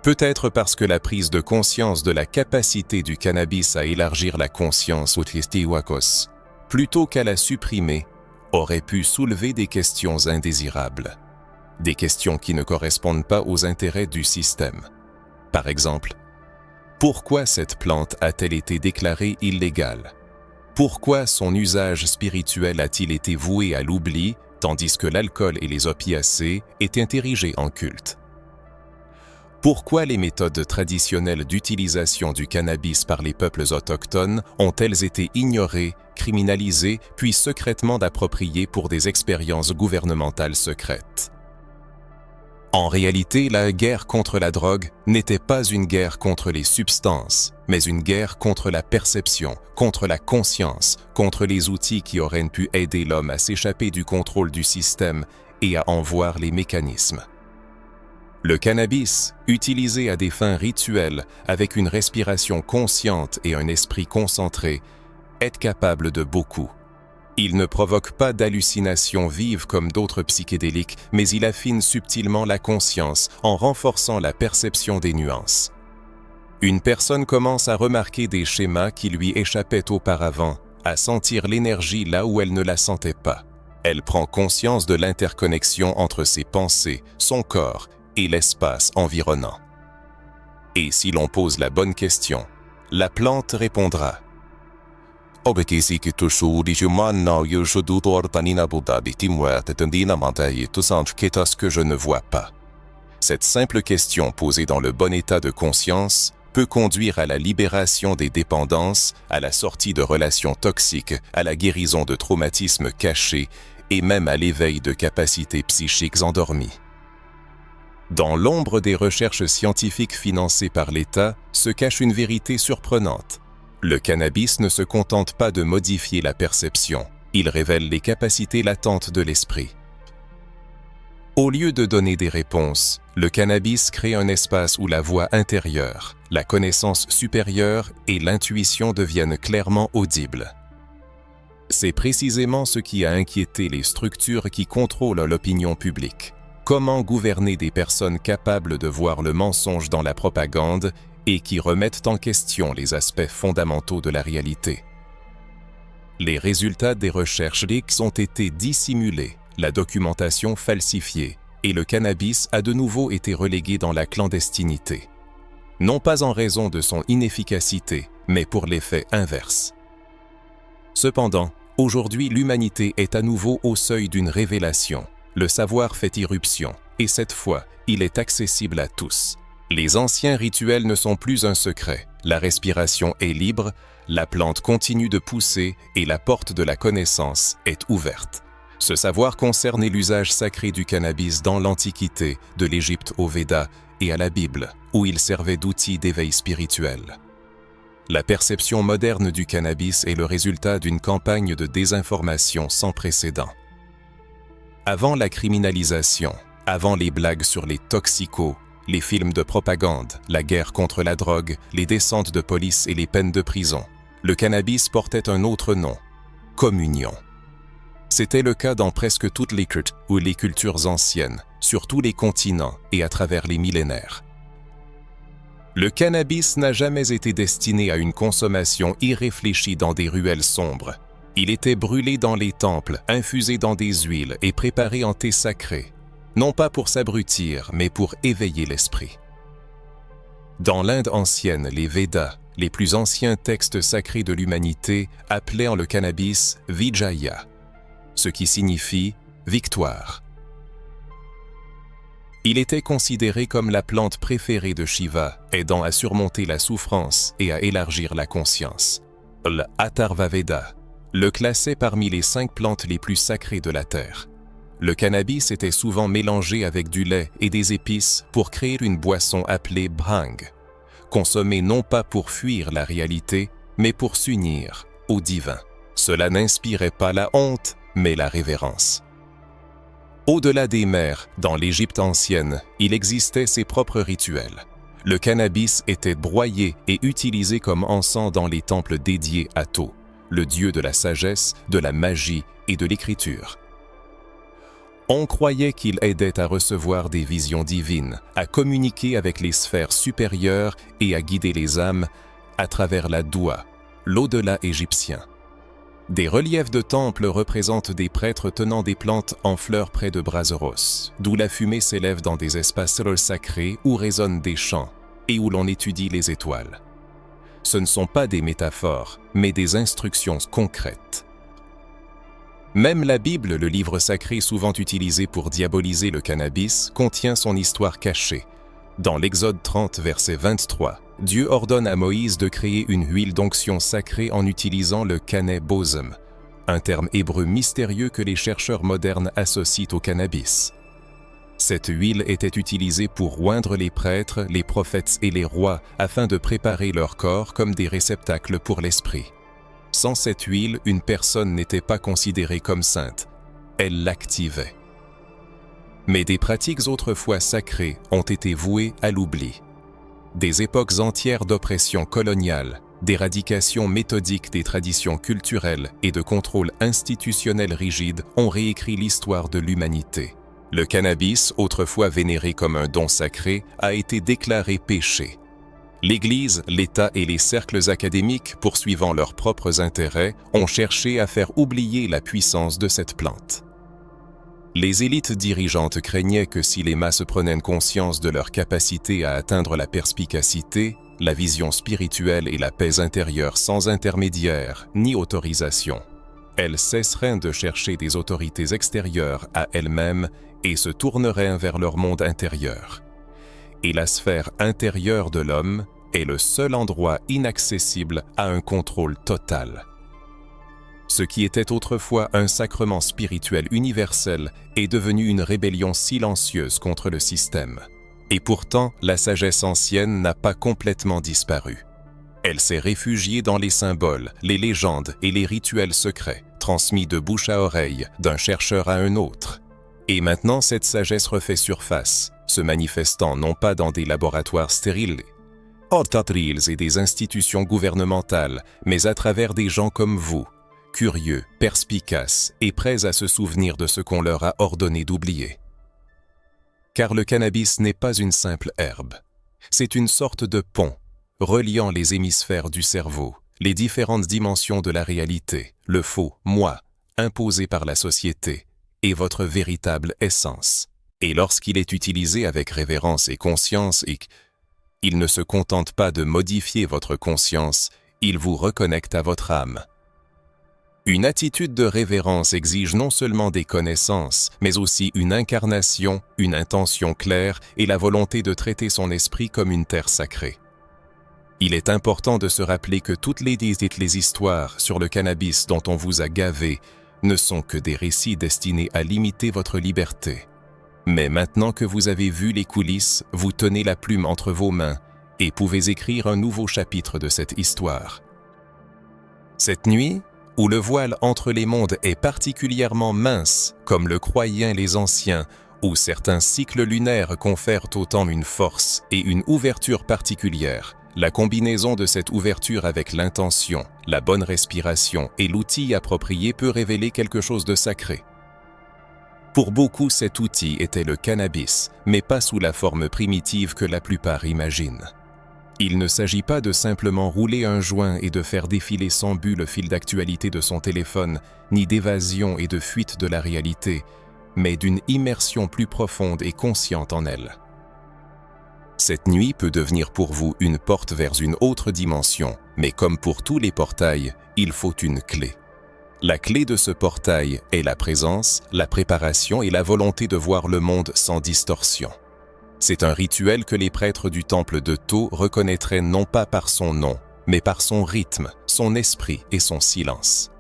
Peut-être parce que la prise de conscience de la capacité du cannabis à élargir la conscience plutôt qu'à la supprimer, aurait pu soulever des questions indésirables. Des questions qui ne correspondent pas aux intérêts du système. Par exemple, pourquoi cette plante a-t-elle été déclarée illégale? Pourquoi son usage spirituel a-t-il été voué à l'oubli, tandis que l'alcool et les opiacés étaient érigés en culte? Pourquoi les méthodes traditionnelles d'utilisation du cannabis par les peuples autochtones ont-elles été ignorées, criminalisées, puis secrètement appropriées pour des expériences gouvernementales secrètes? En réalité, la guerre contre la drogue n'était pas une guerre contre les substances, mais une guerre contre la perception, contre la conscience, contre les outils qui auraient pu aider l'homme à s'échapper du contrôle du système et à en voir les mécanismes. Le cannabis, utilisé à des fins rituelles, avec une respiration consciente et un esprit concentré, est capable de beaucoup. Il ne provoque pas d'hallucinations vives comme d'autres psychédéliques, mais il affine subtilement la conscience en renforçant la perception des nuances. Une personne commence à remarquer des schémas qui lui échappaient auparavant, à sentir l'énergie là où elle ne la sentait pas. Elle prend conscience de l'interconnexion entre ses pensées, son corps et l'espace environnant. Et si l'on pose la bonne question, la plante répondra. Qu'est-ce que je ne vois pas? Cette simple question posée dans le bon état de conscience peut conduire à la libération des dépendances, à la sortie de relations toxiques, à la guérison de traumatismes cachés et même à l'éveil de capacités psychiques endormies. Dans l'ombre des recherches scientifiques financées par l'État se cache une vérité surprenante. Le cannabis ne se contente pas de modifier la perception, il révèle les capacités latentes de l'esprit. Au lieu de donner des réponses, le cannabis crée un espace où la voix intérieure, la connaissance supérieure et l'intuition deviennent clairement audibles. C'est précisément ce qui a inquiété les structures qui contrôlent l'opinion publique. Comment gouverner des personnes capables de voir le mensonge dans la propagande et qui remettent en question les aspects fondamentaux de la réalité? Les résultats des recherches X ont été dissimulés, la documentation falsifiée, et le cannabis a de nouveau été relégué dans la clandestinité. Non pas en raison de son inefficacité, mais pour l'effet inverse. Cependant, aujourd'hui l'humanité est à nouveau au seuil d'une révélation. Le savoir fait irruption, et cette fois, il est accessible à tous. Les anciens rituels ne sont plus un secret, la respiration est libre, la plante continue de pousser et la porte de la connaissance est ouverte. Ce savoir concerne l'usage sacré du cannabis dans l'Antiquité, de l'Égypte aux Védas et à la Bible, où il servait d'outil d'éveil spirituel. La perception moderne du cannabis est le résultat d'une campagne de désinformation sans précédent. Avant la criminalisation, avant les blagues sur les toxicos, les films de propagande, la guerre contre la drogue, les descentes de police et les peines de prison. Le cannabis portait un autre nom, communion. C'était le cas dans presque toutes les cultures anciennes, sur tous les continents et à travers les millénaires. Le cannabis n'a jamais été destiné à une consommation irréfléchie dans des ruelles sombres. Il était brûlé dans les temples, infusé dans des huiles et préparé en thé sacré, non pas pour s'abrutir, mais pour éveiller l'esprit. Dans l'Inde ancienne, les Védas, les plus anciens textes sacrés de l'humanité, appelaient le cannabis Vijaya, ce qui signifie victoire. Il était considéré comme la plante préférée de Shiva, aidant à surmonter la souffrance et à élargir la conscience. Le Atharvaveda le classait parmi les 5 plantes les plus sacrées de la terre. Le cannabis était souvent mélangé avec du lait et des épices pour créer une boisson appelée bhang, consommée non pas pour fuir la réalité, mais pour s'unir au divin. Cela n'inspirait pas la honte, mais la révérence. Au-delà des mers, dans l'Égypte ancienne, il existait ses propres rituels. Le cannabis était broyé et utilisé comme encens dans les temples dédiés à Thoth, le dieu de la sagesse, de la magie et de l'écriture. On croyait qu'il aidait à recevoir des visions divines, à communiquer avec les sphères supérieures et à guider les âmes à travers la Doua, l'au-delà égyptien. Des reliefs de temples représentent des prêtres tenant des plantes en fleurs près de Braseros, d'où la fumée s'élève dans des espaces sacrés où résonnent des chants et où l'on étudie les étoiles. Ce ne sont pas des métaphores, mais des instructions concrètes. Même la Bible, le livre sacré souvent utilisé pour diaboliser le cannabis, contient son histoire cachée. Dans l'Exode 30, verset 23, Dieu ordonne à Moïse de créer une huile d'onction sacrée en utilisant le canet bosem, un terme hébreu mystérieux que les chercheurs modernes associent au cannabis. Cette huile était utilisée pour oindre les prêtres, les prophètes et les rois afin de préparer leur corps comme des réceptacles pour l'esprit. Sans cette huile, une personne n'était pas considérée comme sainte. Elle l'activait. Mais des pratiques autrefois sacrées ont été vouées à l'oubli. Des époques entières d'oppression coloniale, d'éradication méthodique des traditions culturelles et de contrôle institutionnel rigide ont réécrit l'histoire de l'humanité. Le cannabis, autrefois vénéré comme un don sacré, a été déclaré péché. L'Église, l'État et les cercles académiques, poursuivant leurs propres intérêts, ont cherché à faire oublier la puissance de cette plante. Les élites dirigeantes craignaient que si les masses prenaient conscience de leur capacité à atteindre la perspicacité, la vision spirituelle et la paix intérieure sans intermédiaire ni autorisation, elles cesseraient de chercher des autorités extérieures à elles-mêmes et se tourneraient vers leur monde intérieur. Et la sphère intérieure de l'homme est le seul endroit inaccessible à un contrôle total. Ce qui était autrefois un sacrement spirituel universel est devenu une rébellion silencieuse contre le système. Et pourtant, la sagesse ancienne n'a pas complètement disparu. Elle s'est réfugiée dans les symboles, les légendes et les rituels secrets, transmis de bouche à oreille, d'un chercheur à un autre. Et maintenant, cette sagesse refait surface, se manifestant non pas dans des laboratoires stériles, orthotriles et des institutions gouvernementales, mais à travers des gens comme vous, curieux, perspicaces et prêts à se souvenir de ce qu'on leur a ordonné d'oublier. Car le cannabis n'est pas une simple herbe. C'est une sorte de pont, reliant les hémisphères du cerveau, les différentes dimensions de la réalité, le faux moi, imposé par la société, et votre véritable essence. Et lorsqu'il est utilisé avec révérence et conscience, il ne se contente pas de modifier votre conscience, il vous reconnecte à votre âme. Une attitude de révérence exige non seulement des connaissances, mais aussi une incarnation, une intention claire et la volonté de traiter son esprit comme une terre sacrée. Il est important de se rappeler que toutes les histoires sur le cannabis dont on vous a gavé ne sont que des récits destinés à limiter votre liberté. Mais maintenant que vous avez vu les coulisses, vous tenez la plume entre vos mains et pouvez écrire un nouveau chapitre de cette histoire. Cette nuit, où le voile entre les mondes est particulièrement mince, comme le croyaient les anciens, où certains cycles lunaires confèrent au temps une force et une ouverture particulière. La combinaison de cette ouverture avec l'intention, la bonne respiration et l'outil approprié peut révéler quelque chose de sacré. Pour beaucoup, cet outil était le cannabis, mais pas sous la forme primitive que la plupart imaginent. Il ne s'agit pas de simplement rouler un joint et de faire défiler sans but le fil d'actualité de son téléphone, ni d'évasion et de fuite de la réalité, mais d'une immersion plus profonde et consciente en elle. Cette nuit peut devenir pour vous une porte vers une autre dimension, mais comme pour tous les portails, il faut une clé. La clé de ce portail est la présence, la préparation et la volonté de voir le monde sans distorsion. C'est un rituel que les prêtres du temple de Thoth reconnaîtraient non pas par son nom, mais par son rythme, son esprit et son silence.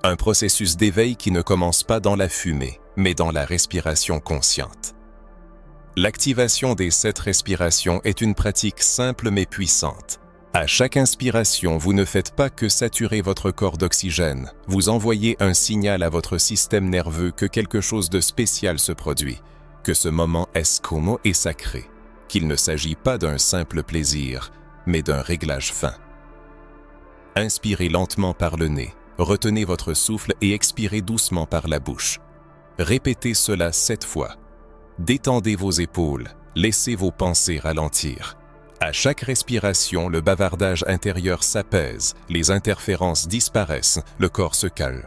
Un processus d'éveil qui ne commence pas dans la fumée, mais dans la respiration consciente. L'activation des 7 respirations est une pratique simple mais puissante. À chaque inspiration, vous ne faites pas que saturer votre corps d'oxygène, vous envoyez un signal à votre système nerveux que quelque chose de spécial se produit, que ce moment escomo est sacré, qu'il ne s'agit pas d'un simple plaisir, mais d'un réglage fin. Inspirez lentement par le nez, retenez votre souffle et expirez doucement par la bouche. Répétez cela 7 fois. Détendez vos épaules, laissez vos pensées ralentir. À chaque respiration, le bavardage intérieur s'apaise, les interférences disparaissent, le corps se calme.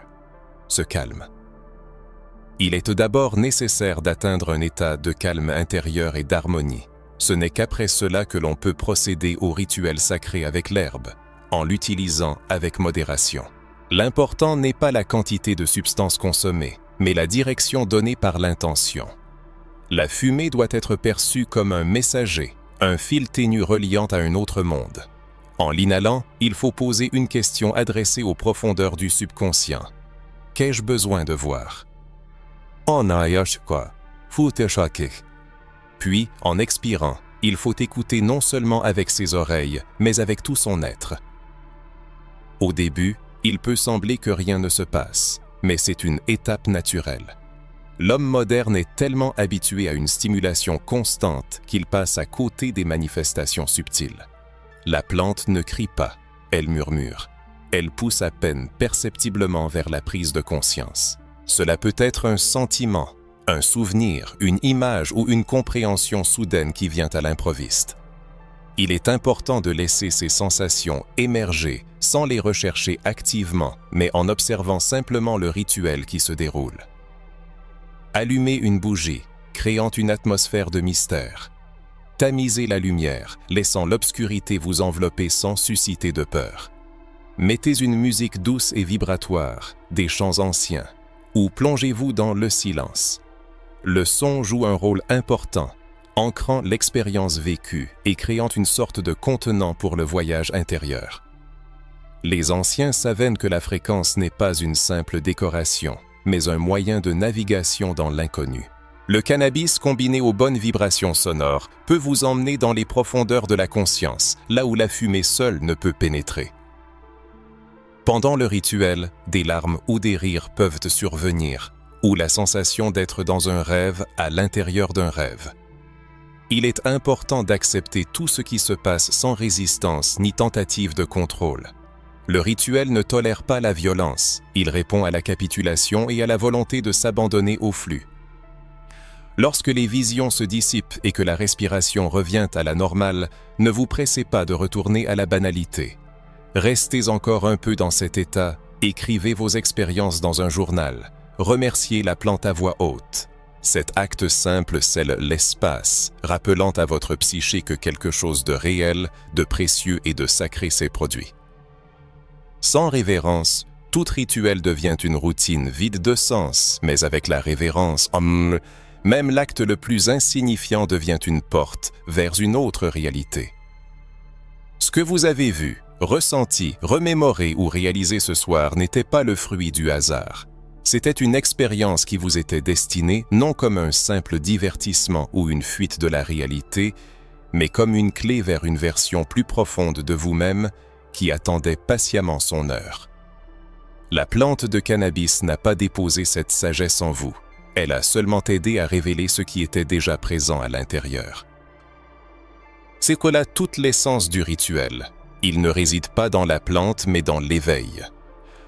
Il est d'abord nécessaire d'atteindre un état de calme intérieur et d'harmonie. Ce n'est qu'après cela que l'on peut procéder au rituel sacré avec l'herbe, en l'utilisant avec modération. L'important n'est pas la quantité de substances consommées, mais la direction donnée par l'intention. La fumée doit être perçue comme un messager, un fil ténu reliant à un autre monde. En l'inhalant, il faut poser une question adressée aux profondeurs du subconscient. Qu'ai-je besoin de voir? Puis, en expirant, il faut écouter non seulement avec ses oreilles, mais avec tout son être. Au début, il peut sembler que rien ne se passe, mais c'est une étape naturelle. L'homme moderne est tellement habitué à une stimulation constante qu'il passe à côté des manifestations subtiles. La plante ne crie pas, elle murmure. Elle pousse à peine perceptiblement vers la prise de conscience. Cela peut être un sentiment, un souvenir, une image ou une compréhension soudaine qui vient à l'improviste. Il est important de laisser ces sensations émerger sans les rechercher activement, mais en observant simplement le rituel qui se déroule. Allumez une bougie, créant une atmosphère de mystère. Tamisez la lumière, laissant l'obscurité vous envelopper sans susciter de peur. Mettez une musique douce et vibratoire, des chants anciens, ou plongez-vous dans le silence. Le son joue un rôle important, ancrant l'expérience vécue et créant une sorte de contenant pour le voyage intérieur. Les anciens savaient que la fréquence n'est pas une simple décoration, mais un moyen de navigation dans l'inconnu. Le cannabis combiné aux bonnes vibrations sonores peut vous emmener dans les profondeurs de la conscience, là où la fumée seule ne peut pénétrer. Pendant le rituel, des larmes ou des rires peuvent survenir, ou la sensation d'être dans un rêve à l'intérieur d'un rêve. Il est important d'accepter tout ce qui se passe sans résistance ni tentative de contrôle. Le rituel ne tolère pas la violence, il répond à la capitulation et à la volonté de s'abandonner au flux. Lorsque les visions se dissipent et que la respiration revient à la normale, ne vous pressez pas de retourner à la banalité. Restez encore un peu dans cet état, écrivez vos expériences dans un journal, remerciez la plante à voix haute. Cet acte simple scelle l'espace, rappelant à votre psyché que quelque chose de réel, de précieux et de sacré s'est produit. Sans révérence, tout rituel devient une routine vide de sens, mais avec la révérence, même l'acte le plus insignifiant devient une porte vers une autre réalité. Ce que vous avez vu, ressenti, remémoré ou réalisé ce soir n'était pas le fruit du hasard. C'était une expérience qui vous était destinée non comme un simple divertissement ou une fuite de la réalité, mais comme une clé vers une version plus profonde de vous-même qui attendait patiemment son heure. La plante de cannabis n'a pas déposé cette sagesse en vous. Elle a seulement aidé à révéler ce qui était déjà présent à l'intérieur. C'est que là toute l'essence du rituel. Il ne réside pas dans la plante, mais dans l'éveil.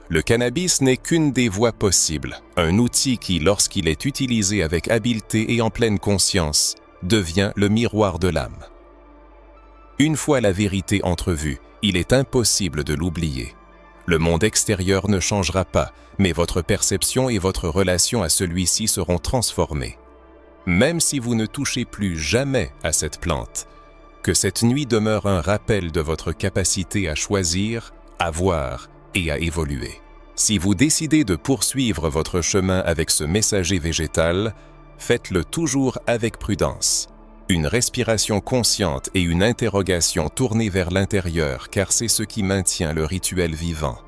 Le cannabis n'est qu'une des voies possibles, un outil qui, lorsqu'il est utilisé avec habileté et en pleine conscience, devient le miroir de l'âme. Une fois la vérité entrevue, il est impossible de l'oublier. Le monde extérieur ne changera pas, mais votre perception et votre relation à celui-ci seront transformées. Même si vous ne touchez plus jamais à cette plante, que cette nuit demeure un rappel de votre capacité à choisir, à voir et à évoluer. Si vous décidez de poursuivre votre chemin avec ce messager végétal, faites-le toujours avec prudence. Une respiration consciente et une interrogation tournée vers l'intérieur, car c'est ce qui maintient le rituel vivant.